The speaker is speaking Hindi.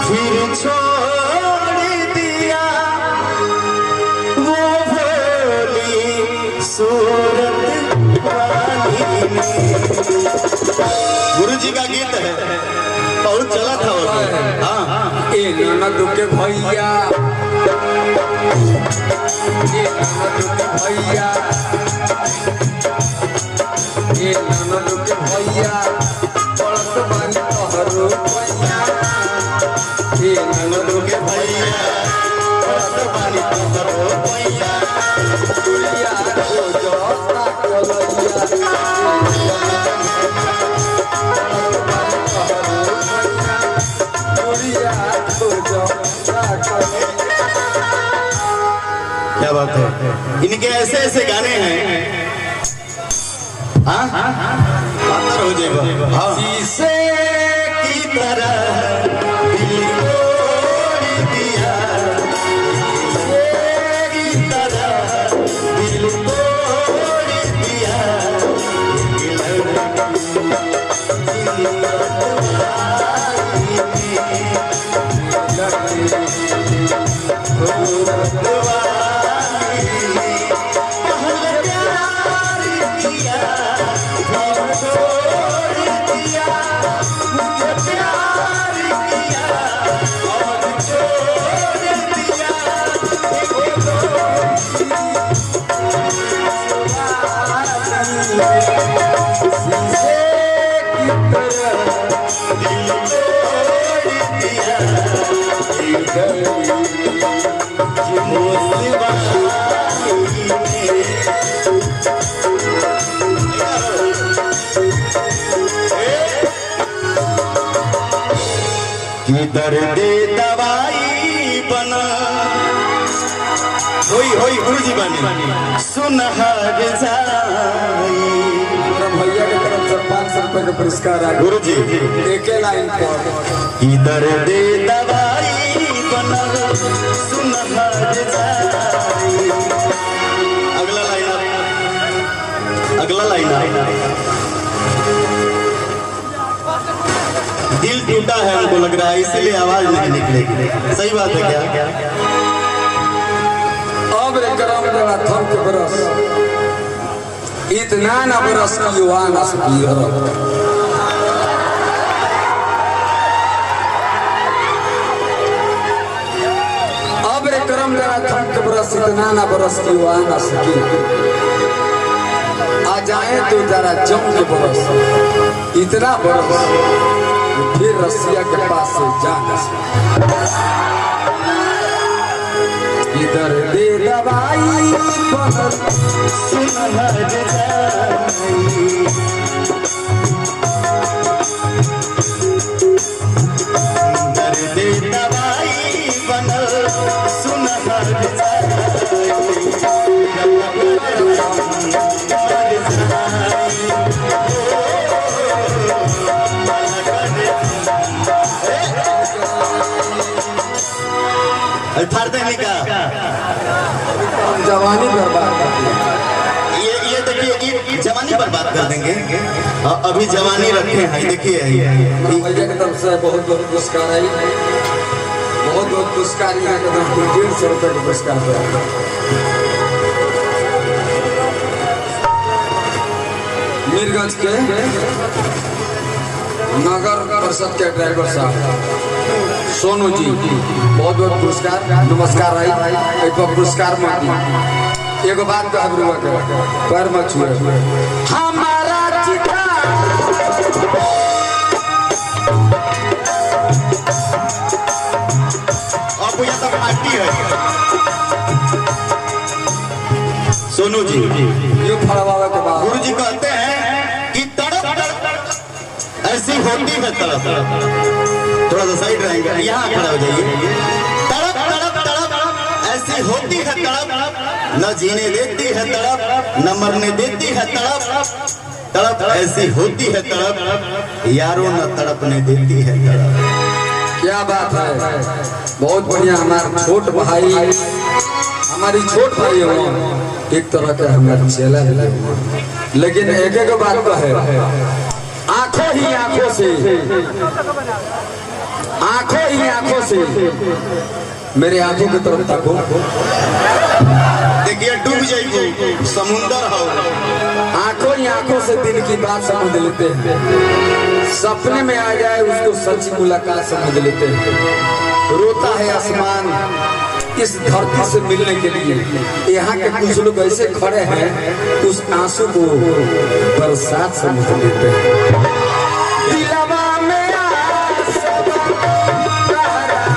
फिर छोड़ दिया वो भोली सूरत वाली ने। गुरु जी का गीत है, बहुत चला था वो। हाँ ए ननद के भैया, ए ननद के भैया, ए ननद के भैया, पड़त बानी तोहरो पैया। ए ननद के भैया, पड़त बानी तोहरो पैया। दुनिया को जो ताकलैया, क्या बात है। इनके ऐसे ऐसे गाने हैं। हाँ हाँ हो जाएगा। हाँ शीशे की तरह दिल तोड़ दिया, शीशे की तरह दिल तोड़ दिया। दर्दे दवाई बना होई गुरु जी बने सुनहर जाई। भैया की तरफ से 500 रुपए का पुरस्कार है गुरु जी। एक लाइन पर दर्दे दवाई बना सुनहर जाई। अगला लाइन दिल टूटा है हमको लग रहा है, इसीलिए आवाज नहीं निकलेगी। सही बात है क्या? अब रे करम जरा थम के बरस, इतना न बरस की युवा न सकी। अब रे करम जरा थम के बरस, इतना न बरस की युवा न सकी। आ जाए तो जरा जम के बरस, इतना बरस फिर रसिया के पास से जाना। इधर दे दवाई बदल सुनहर जाई। दर्दे दवाई बनल सुनहर जाई। फाड़ देने का जवानी बर्बाद कर दी। ये देखिए, ये जवानी बर्बाद कर देंगे। अभी जवानी रखे हैं, देखिए भैया की तरफ से बहुत बहुत पुरस्कार है, बहुत बहुत पुरस्कार है। 150 रुपए का पुरस्कार है। मीरगंज के नगर परिषद के ड्राइवर साहब सोनू जी, बहुत बहुत पुरस्कार। नमस्कार है। एक पुरस्कार मांगी, एक बात कह गुरुआ के पैर मत छुए। हमारा चिता अब यह सब पार्टी है। सोनू जी ये फड़वावे के बाद गुरु जी कहते हैं कि तड़प ऐसी होती है तड़प। थोड़ा सा साइड रहेगा, यहाँ खड़ा हो जाइए। तड़प तड़प तड़प ऐसी होती है तड़प, न जीने देती है तड़प, न मरने देती है तड़प। तड़प ऐसी होती है तड़प, यारों न तड़पने देती है तड़प। क्या बात है, बहुत बढ़िया। हमारा छोट भाई, हमारी छोट भाई है, एक तरह का हमारा चेला है, लेकिन एक एक बात है, आंखों ही आंखों से आंखों ही आंखों से मेरे आंखों की तरफ ताको। देखिए डूब जाइए समुंदर हो। आंखों ही आंखों से दिल की बात समझ लेते हैं, सपने में आ जाए उसको सच्ची मुलाकात समझ लेते हैं। रोता है आसमान इस धरती से मिलने के लिए, यहाँ के कुछ लोग ऐसे खड़े हैं उस आंसू को बरसात समझ लेते हैं।